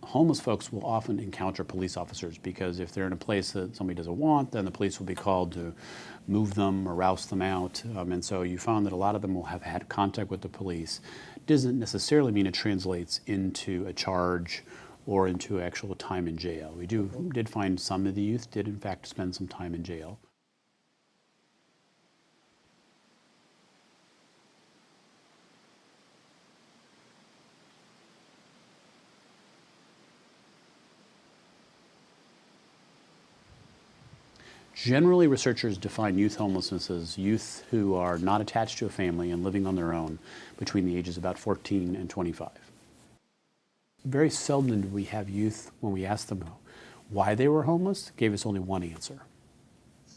homeless folks will often encounter police officers because if they're in a place that somebody doesn't want, then the police will be called to move them or rouse them out. And so you found that a lot of them will have had contact with the police. Doesn't necessarily mean it translates into a charge or into actual time in jail. We did find some of the youth did in fact spend some time in jail. Generally, researchers define youth homelessness as youth who are not attached to a family and living on their own between the ages of about 14 and 25. Very seldom do we have youth, when we ask them why they were homeless, gave us only one answer.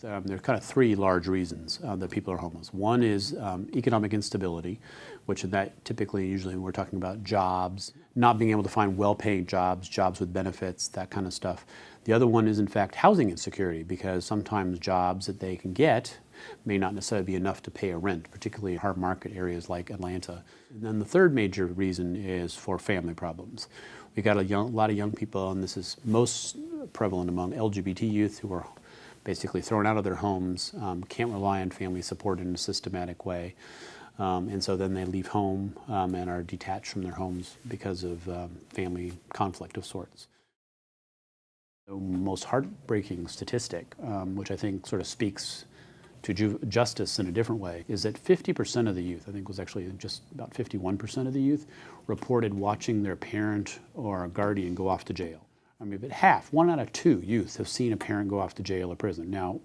There are kind of three large reasons that people are homeless. One is economic instability, which that typically, usually we're talking about jobs, not being able to find well-paying jobs, jobs with benefits, that kind of stuff. The other one is in fact housing insecurity, because sometimes jobs that they can get may not necessarily be enough to pay a rent, particularly in hard market areas like Atlanta. And then the third major reason is for family problems. We got a lot of young people, and this is most prevalent among LGBT youth who are basically thrown out of their homes, can't rely on family support in a systematic way. And so then they leave home and are detached from their homes because of family conflict of sorts. The most heartbreaking statistic, which I think sort of speaks to justice in a different way, is that 50% of the youth, I think it was actually just about 51% of the youth, reported watching their parent or a guardian go off to jail. I mean, but half, 1 out of 2 youth have seen a parent go off to jail or prison. Now,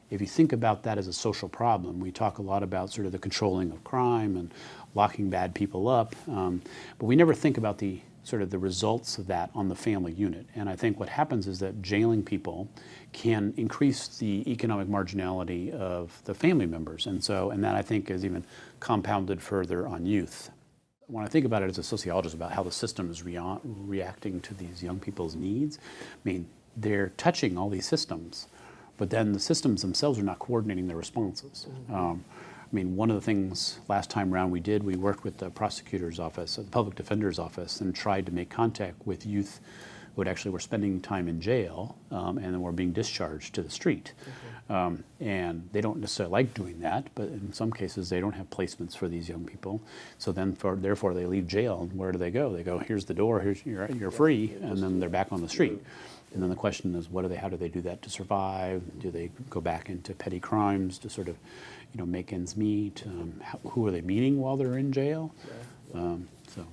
if you think about that as a social problem, we talk a lot about sort of the controlling of crime and locking bad people up, but we never think about the sort of the results of that on the family unit. And I think what happens is that jailing people can increase the economic marginality of the family members. And that I think is even compounded further on youth. When I think about it as a sociologist about how the system is reacting to these young people's needs, I mean, they're touching all these systems, but then the systems themselves are not coordinating their responses. I mean, one of the things last time around we worked with the prosecutor's office, the public defender's office, and tried to make contact with youth who actually were spending time in jail and then were being discharged to the street. And they don't necessarily like doing that, but in some cases they don't have placements for these young people. So then therefore they leave jail, and where do they go? They go, here's the door, you're free, and then they're back on the street. And then the question is, how do they do that to survive? Do they go back into petty crimes to sort of, make ends meet? Who are they meeting while they're in jail? So.